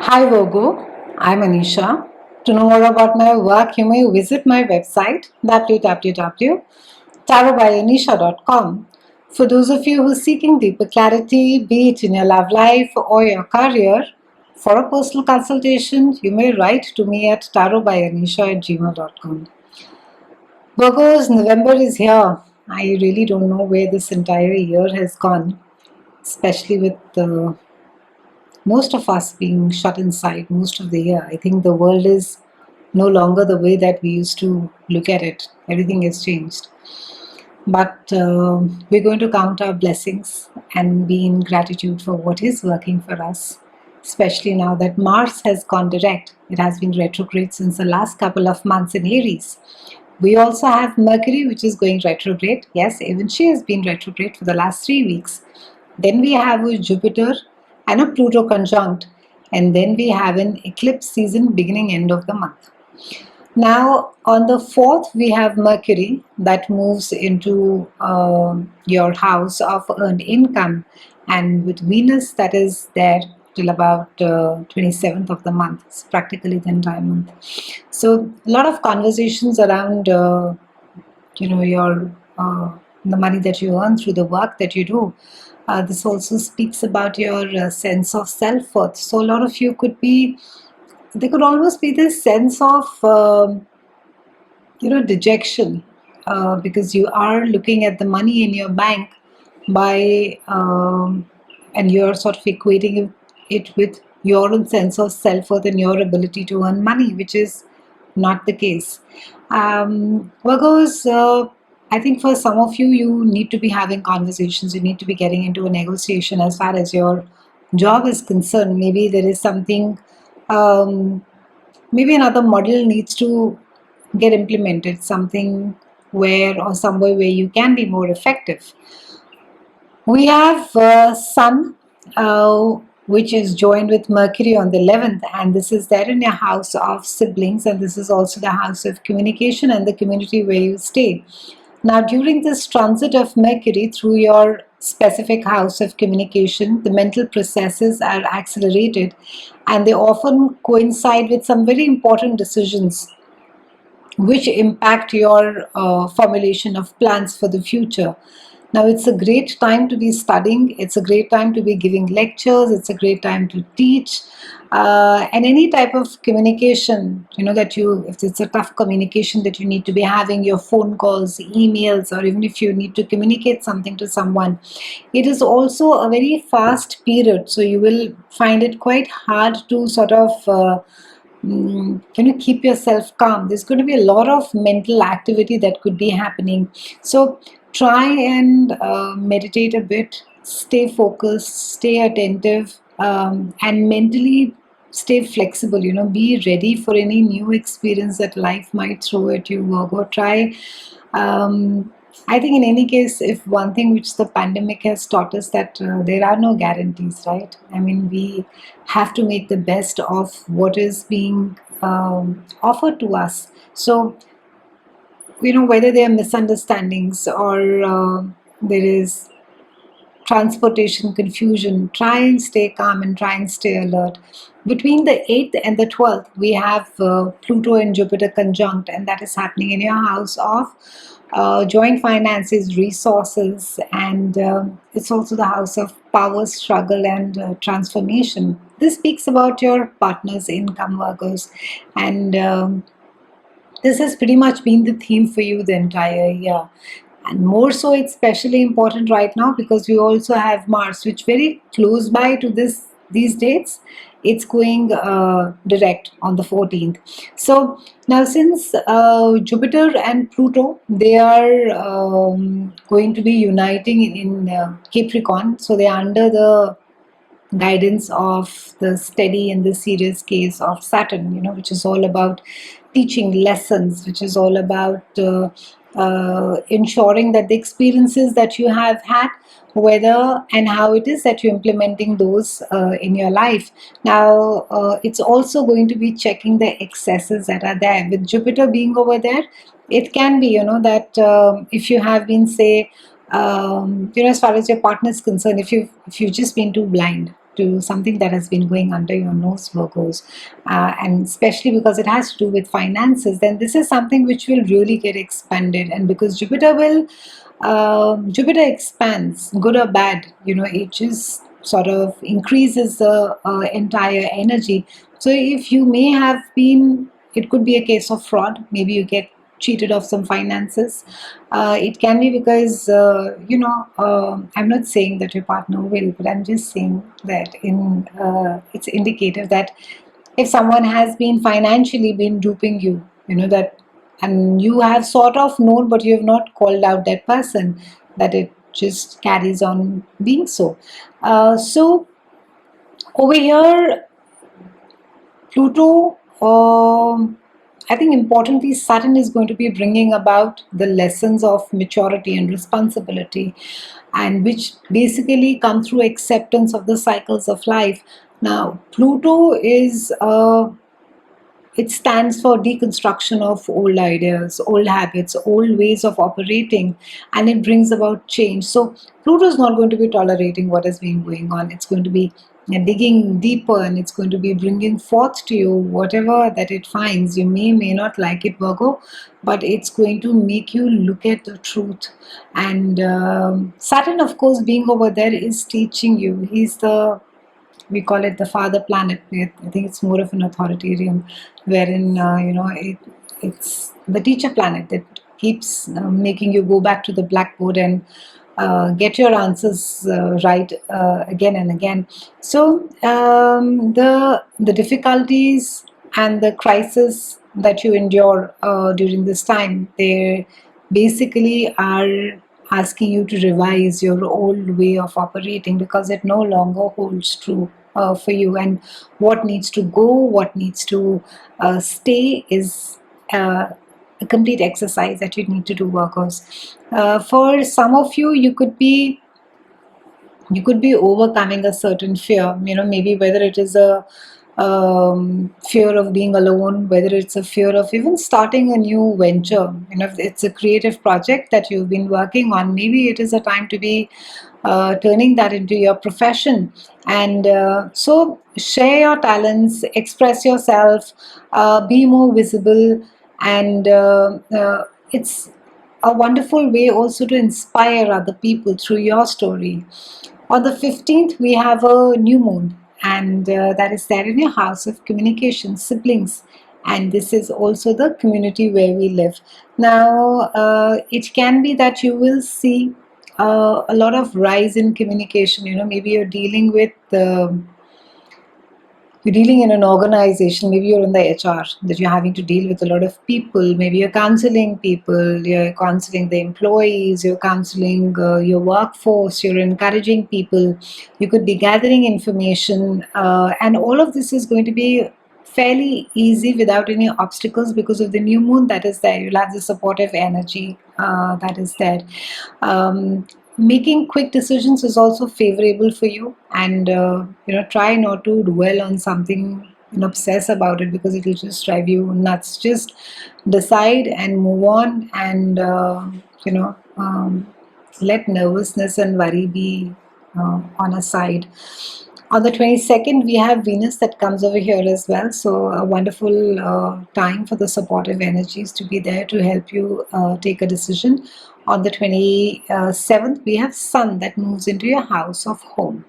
Hi Virgo, I'm Anisha. To know more about my work, you may visit my website www.tarotbyanisha.com. For those of you who are seeking deeper clarity, be it in your love life or your career, for a personal consultation, you may write to me at tarotbyanisha@gmail.com. Virgo's November is here. I really don't know where this entire year has gone, especially with most of us being shut inside most of the year. I think the world is no longer the way that we used to look at it. Everything has changed. But we're going to count our blessings and be in gratitude for what is working for us, especially now that Mars has gone direct. It has been retrograde since the last couple of months in Aries. We also have Mercury, which is going retrograde. Yes, even she has been retrograde for the last 3 weeks. Then we have a Jupiter and a Pluto conjunct. And then we have an eclipse season beginning end of the month. Now, on the 4th, we have Mercury that moves into your house of earned income, and with Venus that is there till about 27th of the month. It's practically the entire month. So, a lot of conversations around, your the money that you earn through the work that you do. This also speaks about your sense of self-worth. So, a lot of you could be there could almost be this sense of dejection because you are looking at the money in your bank by and you're sort of equating it with your own sense of self-worth and your ability to earn money, which is not the case. Virgos, I think for some of you, you need to be having conversations, you need to be getting into a negotiation as far as your job is concerned. Maybe there is something, maybe another model needs to get implemented, something where or somewhere where you can be more effective. We have Sun, which is joined with Mercury on the 11th, and this is there in your house of siblings, and this is also the house of communication and the community where you stay. Now, during this transit of Mercury through your specific house of communication, the mental processes are accelerated and they often coincide with some very important decisions which impact your formulation of plans for the future. Now, it's a great time to be studying, it's a great time to be giving lectures, it's a great time to teach, and any type of communication, if it's a tough communication that you need to be having, your phone calls, emails, or even if you need to communicate something to someone, it is also a very fast period. So, you will find it quite hard to sort of keep yourself calm. There's going to be a lot of mental activity that could be happening. So try and meditate a bit, stay focused, stay attentive, and mentally stay flexible. Be ready for any new experience that life might throw at you. Or try. I think in any case, if one thing which the pandemic has taught us, that there are no guarantees, right? I mean, we have to make the best of what is being offered to us. So, whether there are misunderstandings or there is transportation confusion, try and stay calm and try and stay alert. Between the 8th and the 12th, we have Pluto and Jupiter conjunct, and that is happening in your house of joint finances, resources, and it's also the house of power, struggle, and transformation. This speaks about your partner's income, workers, and this has pretty much been the theme for you the entire year. And more so, it's especially important right now because we also have Mars, which very close by to these dates. It's going direct on the 14th. So now, since Jupiter and Pluto, they are going to be uniting in Capricorn, so they are under the guidance of the steady and the serious case of Saturn, which is all about teaching lessons, which is all about ensuring that the experiences that you have had, whether and how it is that you're implementing those in your life. Now, it's also going to be checking the excesses that are there. With Jupiter being over there, it can be, that if you have been, say, as far as your partner is concerned, if you've just been too blind to something that has been going under your nose, Virgos, and especially because it has to do with finances, then this is something which will really get expanded. And because Jupiter expands, good or bad, it just sort of increases the entire energy. So if you may have been, it could be a case of fraud. Maybe you get cheated of some finances. It can be because, I'm not saying that your partner will, but I'm just saying that it's indicative that if someone has been financially been duping you, that, and you have sort of known, but you have not called out that person, that it just carries on being so. So over here, Pluto, I think importantly, Saturn is going to be bringing about the lessons of maturity and responsibility, and which basically come through acceptance of the cycles of life. Now, Pluto is it stands for deconstruction of old ideas, old habits, old ways of operating, and it brings about change. So Pluto is not going to be tolerating what has been going on. It's going to be digging deeper, and it's going to be bringing forth to you whatever that it finds. You may not like it, Virgo, but it's going to make you look at the truth. And Saturn, of course, being over there, is teaching you. We call it the father planet. I think it's more of an authoritarian, wherein it's the teacher planet that keeps making you go back to the blackboard and get your answers right again and again. So the difficulties and the crisis that you endure during this time, they basically are asking you to revise your old way of operating, because it no longer holds true for you. And what needs to go, what needs to stay is a complete exercise that you need to do, workers. For some of you, you could be overcoming a certain fear, maybe whether it is a fear of being alone, whether it's a fear of even starting a new venture, if it's a creative project that you've been working on, maybe it is a time to be turning that into your profession. And so share your talents, express yourself, be more visible, and it's a wonderful way also to inspire other people through your story. On the 15th, we have a new moon, and that is there in your house of communication, siblings, and this is also the community where we live. Now, it can be that you will see a lot of rise in communication. Maybe you're dealing with you're dealing in an organization, maybe you're in the HR, that you're having to deal with a lot of people, maybe you're counseling people, you're counseling the employees, you're counseling your workforce, you're encouraging people, you could be gathering information, and all of this is going to be fairly easy without any obstacles because of the new moon that is there. You'll have the supportive energy that is there. Making quick decisions is also favorable for you, and try not to dwell on something and obsess about it, because it will just drive you nuts. Just decide and move on, and let nervousness and worry be on a side. On the 22nd, we have Venus that comes over here as well. So a wonderful time for the supportive energies to be there to help you take a decision. On the 27th, we have Sun that moves into your house of home.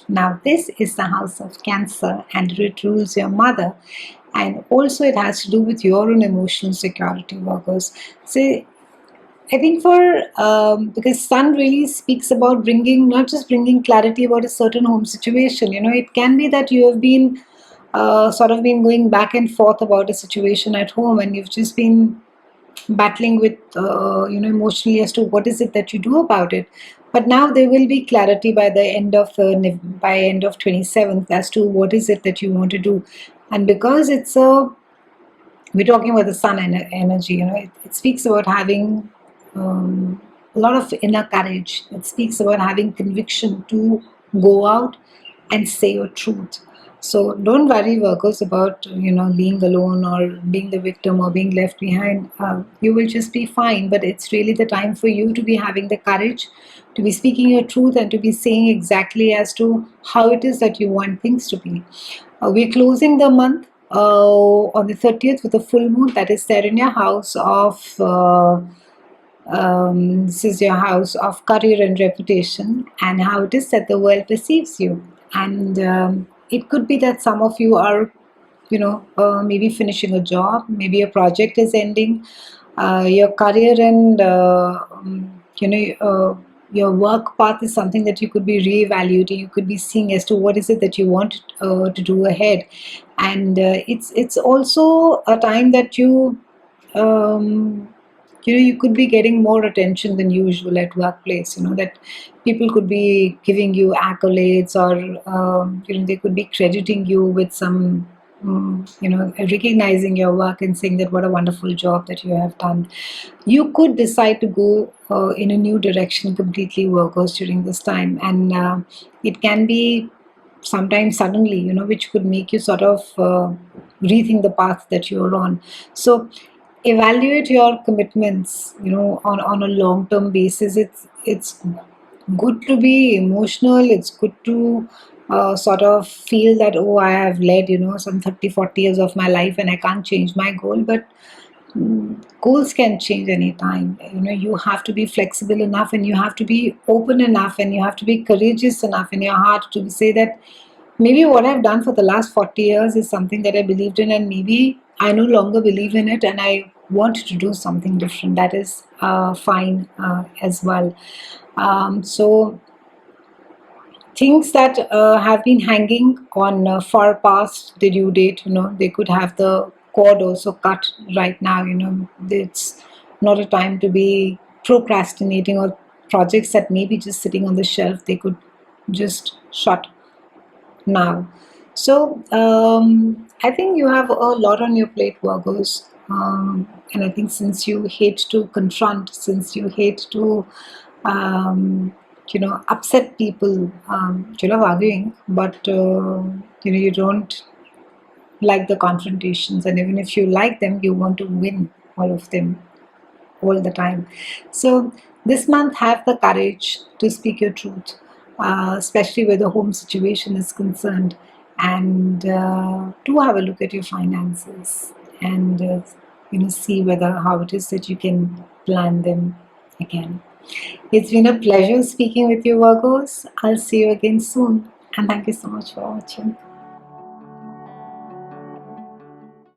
Now, this is the house of Cancer, and it rules your mother. And also it has to do with your own emotional security, workers. So I think because Sun really speaks about not just bringing clarity about a certain home situation. It can be that you have been sort of been going back and forth about a situation at home, and you've just been battling with emotionally as to what is it that you do about it. But now there will be clarity by the end of 27th as to what is it that you want to do. And because we're talking about the Sun energy, it speaks about having a lot of inner courage. It speaks about having conviction to go out and say your truth. So don't worry, workers, about being alone or being the victim or being left behind. You will just be fine. But it's really the time for you to be having the courage to be speaking your truth, and to be saying exactly as to how it is that you want things to be. We're closing the month on the 30th with a full moon that is there in your house of this is your house of career and reputation, and how it is that the world perceives you. And it could be that some of you are, maybe finishing a job, maybe a project is ending, your career and your work path is something that you could be reevaluating. You could be seeing as to what is it that you want to do ahead, and it's also a time that you could be getting more attention than usual at workplace. That people could be giving you accolades, or they could be crediting you with some recognizing your work and saying that what a wonderful job that you have done. You could decide to go in a new direction completely, Virgos, during this time, and it can be sometimes suddenly, which could make you sort of rethink the path that you're on. So evaluate your commitments, on a long-term basis. It's good to be emotional. It's good to sort of feel that, oh, I have led, some 30-40 years of my life and I can't change my goal. But goals can change anytime. You have to be flexible enough, and you have to be open enough, and you have to be courageous enough in your heart to say that maybe what I've done for the last 40 years is something that I believed in, and maybe I no longer believe in it and I want to do something different. That is fine as well. So things that have been hanging on far past the due date, they could have the cord also cut right now. It's not a time to be procrastinating, or projects that may be just sitting on the shelf, they could just shut now. So I think you have a lot on your plate, Virgos. And I think since you hate to confront, since you hate to upset people, you love arguing, but you don't like the confrontations, and even if you like them, you want to win all of them all the time. So this month, have the courage to speak your truth, especially where the home situation is concerned, and do have a look at your finances, and see whether how it is that you can plan them again. It's been a pleasure speaking with you, Virgos. I'll see you again soon, and thank you so much for watching.